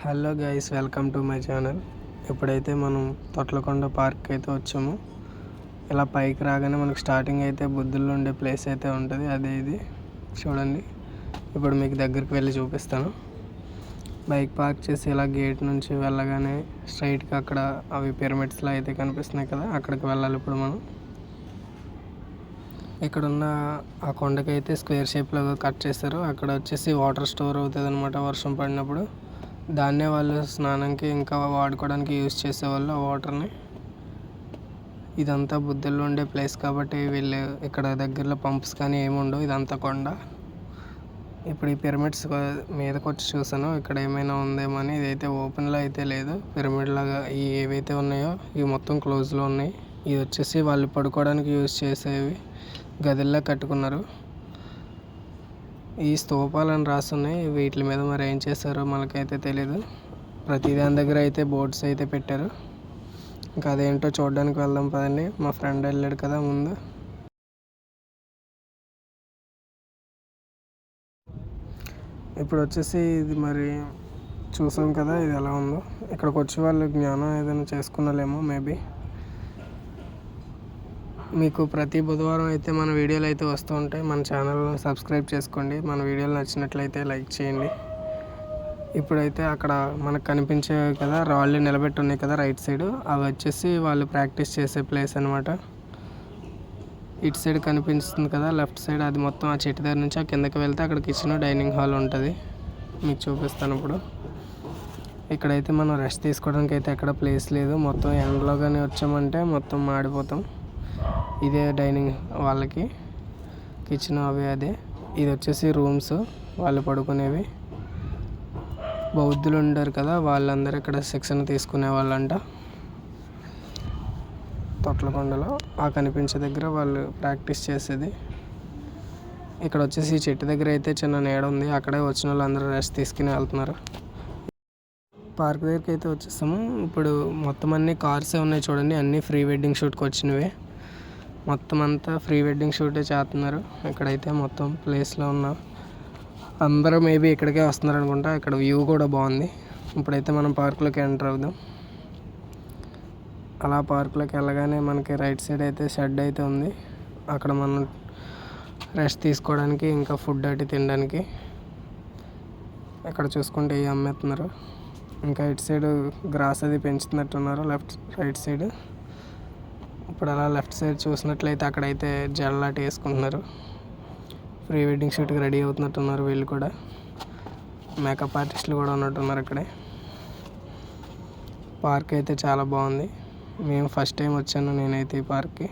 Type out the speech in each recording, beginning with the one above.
Hello guys, welcome to my channel. ఇప్పుడైతే మనం Thotlakonda park అయితే వచ్చాము. ఇలా పైకి రాగానే మనకు స్టార్టింగ్ అయితే బుద్ధుల్లో ఉండే ప్లేస్ అయితే ఉంటుంది. అదే ఇది చూడండి. ఇప్పుడు మీకు దగ్గరికి వెళ్ళి చూపిస్తాను. బైక్ పార్క్ చేసి ఇలా గేట్ నుంచి వెళ్ళగానే స్ట్రైట్గా అక్కడ అవి పిరమిడ్స్లో అయితే కనిపిస్తున్నాయి కదా, అక్కడికి వెళ్ళాలి ఇప్పుడు మనం. ఇక్కడున్న ఆ కొండకైతే స్క్వేర్ షేప్లో కట్ చేస్తారు. అక్కడ వచ్చేసి వాటర్ స్టోర్ అవుతుంది అనమాట వర్షం పడినప్పుడు. దాన్నే వాళ్ళు స్నానంకి ఇంకా వాడుకోవడానికి యూజ్ చేసేవాళ్ళు ఆ వాటర్ని. ఇదంతా బుద్ధుల్లో ఉండే ప్లేస్ కాబట్టి వీళ్ళు ఇక్కడ దగ్గరలో పంప్స్ కానీ ఏమి ఉండవు. ఇదంతా కొండ. ఇప్పుడు ఈ పిరమిడ్స్ మీదకి వచ్చి చూసాను ఇక్కడ ఏమైనా ఉందేమో అని. ఇదైతే ఓపెన్లో అయితే లేదు. పిరమిడ్ లాగా ఈ ఏవైతే ఉన్నాయో ఇవి మొత్తం క్లోజ్లో ఉన్నాయి. ఇది వచ్చేసి వాళ్ళు పడుకోవడానికి యూజ్ చేసేవి గదిల్లా కట్టుకున్నారు. ఈ స్తూపాలని రాస్తున్నాయి. వీటి మీద మరి ఏం చేస్తారో మనకైతే తెలీదు. ప్రతి దాని దగ్గర అయితే బోర్డ్స్ అయితే పెట్టారు. ఇంకా అదేంటో చూడడానికి వెళ్దాం పదండి. మా ఫ్రెండ్ వెళ్ళాడు కదా ముందు. ఇప్పుడు వచ్చేసి ఇది మరి చూసాం కదా ఇది ఎలా ఉందో. ఇక్కడికి వచ్చి వాళ్ళు జ్ఞానం ఏదైనా చేసుకున్నాలేమో మేబీ. మీకు ప్రతి బుధవారం అయితే మన వీడియోలు అయితే వస్తూ ఉంటాయి. మన ఛానల్ని సబ్స్క్రైబ్ చేసుకోండి. మన వీడియోలు నచ్చినట్లయితే లైక్ చేయండి. ఇప్పుడైతే అక్కడ మనకు కనిపించే కదా రాళ్ళు నిలబెట్టి ఉన్నాయి కదా రైట్ సైడ్, అవి వచ్చేసి వాళ్ళు ప్రాక్టీస్ చేసే ప్లేస్ అనమాట. ఇటు సైడ్ కనిపిస్తుంది కదా లెఫ్ట్ సైడ్, అది మొత్తం ఆ చెట్టు దగ్గర నుంచి ఆ కిందకి వెళ్తే అక్కడ కిచెన్ డైనింగ్ హాల్ ఉంటుంది. మీకు చూపిస్తాను ఇప్పుడు. ఇక్కడైతే మనం రెస్ట్ తీసుకోవడానికి అయితే ఎక్కడ ప్లేస్ లేదు. మొత్తం ఎండలో కానీ వచ్చామంటే మొత్తం మాడిపోతాం. ఇదే డైనింగ్ వాళ్ళకి కిచెన్ అవి అదే. ఇది వచ్చేసి రూమ్స్ వాళ్ళు పడుకునేవి. బౌద్ధులు ఉంటారు కదా వాళ్ళందరూ ఇక్కడ శిక్షణ తీసుకునే వాళ్ళంట. తొట్లకొండలో ఆ కనిపించే దగ్గర వాళ్ళు ప్రాక్టీస్ చేసేది. ఇక్కడ వచ్చేసి ఈ చెట్టు దగ్గర అయితే చిన్న నీడ ఉంది. అక్కడే వచ్చిన వాళ్ళు అందరూ రెస్ట్ తీసుకుని వెళ్తున్నారు. పార్క్ దగ్గరికి అయితే వచ్చేస్తాము. ఇప్పుడు మొత్తం అన్ని కార్సే ఉన్నాయి చూడండి. అన్నీ ప్రీ వెడ్డింగ్ షూట్కి వచ్చినవే. మొత్తం అంతా ప్రీ వెడ్డింగ్ షూటే చేస్తున్నారు. ఇక్కడైతే మొత్తం ప్లేస్లో ఉన్న అందరూ మేబీ ఇక్కడికే వస్తున్నారు అనుకుంటా. ఇక్కడ వ్యూ కూడా బాగుంది. ఇప్పుడైతే మనం పార్కులోకి ఎంటర్ అవుదాం. అలా పార్కులోకి వెళ్ళగానే మనకి రైట్ సైడ్ అయితే షెడ్ అయితే ఉంది. అక్కడ మనం రెస్ట్ తీసుకోవడానికి ఇంకా ఫుడ్ అటు తినడానికి. ఇక్కడ చూసుకుంటే ఇవి అమ్మేస్తున్నారు. ఇంకా ఇటు సైడ్ గ్రాస్ అది పెంచుతున్నట్టున్నారు రైట్ సైడ్. ఇప్పుడు అలా లెఫ్ట్ సైడ్ చూసినట్లయితే అక్కడైతే జల్లాట వేసుకుంటున్నారు. ప్రీ వెడ్డింగ్ షూట్కి రెడీ అవుతున్నట్టున్నారు వీళ్ళు కూడా. మేకప్ ఆర్టిస్టులు కూడా ఉన్నట్టున్నారు అక్కడే. పార్క్ అయితే చాలా బాగుంది. మేము ఫస్ట్ టైం వచ్చాను నేనైతే ఈ పార్క్కి.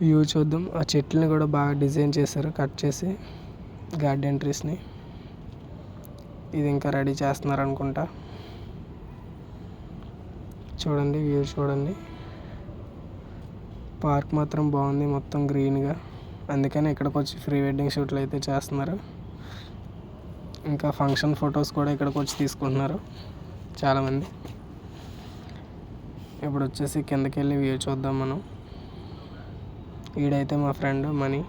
వ్యూ చూద్దాం. ఆ చెట్లని కూడా బాగా డిజైన్ చేశారు కట్ చేసి గార్డెన్ ట్రీస్ని. ఇది ఇంకా రెడీ చేస్తున్నారు అనుకుంటా. చూడండి వ్యూ చూడండి. పార్క్ మాత్రం బాగుంది మొత్తం గ్రీన్గా. అందుకని ఇక్కడికి వచ్చి ప్రీ వెడ్డింగ్ షూట్లు అయితే చేస్తున్నారు. ఇంకా ఫంక్షన్ ఫొటోస్ కూడా ఇక్కడికి వచ్చి తీసుకుంటున్నారు చాలామంది. ఇప్పుడు వచ్చేసి కిందకి వెళ్ళి వ్యూ చూద్దాం మనం. ఈడైతే మా ఫ్రెండ్ మనీ.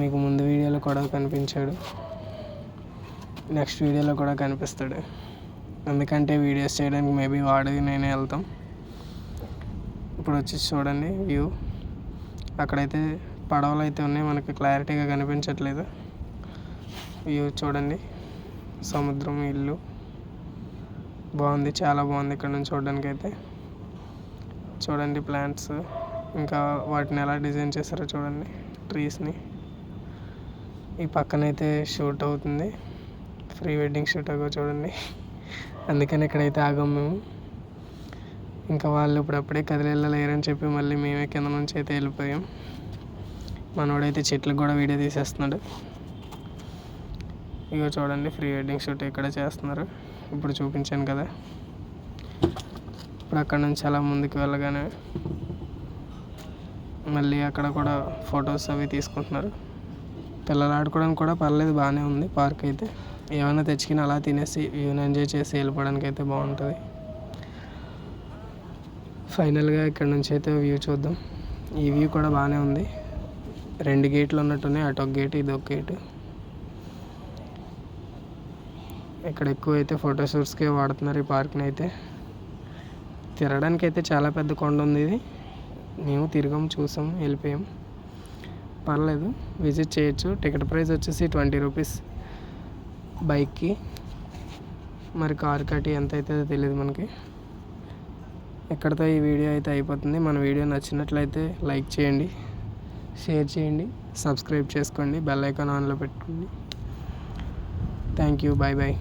మీకు ముందు వీడియోలో కూడా కనిపించాడు, నెక్స్ట్ వీడియోలో కూడా కనిపిస్తాడు. ఎందుకంటే వీడియోస్ చేయడానికి మేబీ వాడు నేనే వెళ్తాం. ఇప్పుడు వచ్చేసి చూడండి వ్యూ. అక్కడైతే పడవలు అయితే ఉన్నాయి, మనకి క్లారిటీగా కనిపించట్లేదు. వ్యూ చూడండి. సముద్రం, ఇల్లు బాగుంది, చాలా బాగుంది ఇక్కడ నుంచి చూడడానికి అయితే. చూడండి ప్లాంట్స్, ఇంకా వాటిని ఎలా డిజైన్ చేశారో చూడండి ట్రీస్ని. ఈ పక్కనైతే షూట్ అవుతుంది ప్రీ వెడ్డింగ్ షూట్ అగో చూడండి. అందుకని ఇక్కడైతే ఆగాం మేము. ఇంకా వాళ్ళు ఇప్పుడప్పుడే కదిలేళ్ళలేరని చెప్పి మళ్ళీ మేమే కింద నుంచి అయితే వెళ్ళిపోయాం. మనోడైతే చెట్లకు కూడా వీడియో తీసేస్తున్నాడు. ఇగో చూడండి ప్రీ వెడ్డింగ్ షూట్ ఇక్కడ చేస్తున్నారు. ఇప్పుడు చూపించాను కదా. ఇప్పుడు అక్కడ నుంచి అలా ముందుకు వెళ్ళగానే మళ్ళీ అక్కడ కూడా ఫొటోస్ అవి తీసుకుంటున్నారు. పిల్లలు ఆడుకోవడానికి కూడా పర్లేదు, బాగానే ఉంది పార్క్ అయితే. ఏమైనా తెచ్చుకుని అలా తినేసి వ్యూని ఎంజాయ్ చేసి వెళ్ళిపోవడానికి అయితే బాగుంటుంది. ఫైనల్గా ఇక్కడ నుంచి అయితే వ్యూ చూద్దాం. ఈ వ్యూ కూడా బాగానే ఉంది. 2 గేట్లు ఉన్నట్టున్నాయి. అటు ఒక గేటు, ఇది ఒక గేటు. ఇక్కడ ఎక్కువ అయితే ఫోటోషూట్స్కే వాడుతున్నారు ఈ పార్క్ని అయితే. తిరగడానికి అయితే చాలా పెద్ద కొండ ఉంది ఇది. మేము తిరిగాం, చూసాం, వెళ్ళిపోయాం. పర్లేదు, విజిట్ చేయొచ్చు. టికెట్ ప్రైస్ వచ్చేసి 20 రూపీస్ బైక్కి. మరి కార్ కట్టి ఎంత అవుతుందో తెలియదు మనకి. ఇక్కడితో ఈ వీడియో అయితే అయిపోతుంది. మన వీడియో నచ్చినట్లయితే లైక్ చేయండి, షేర్ చేయండి, సబ్స్క్రైబ్ చేసుకోండి, బెల్ ఐకాన్ ఆన్లో పెట్టుకోండి. Thank you, bye bye.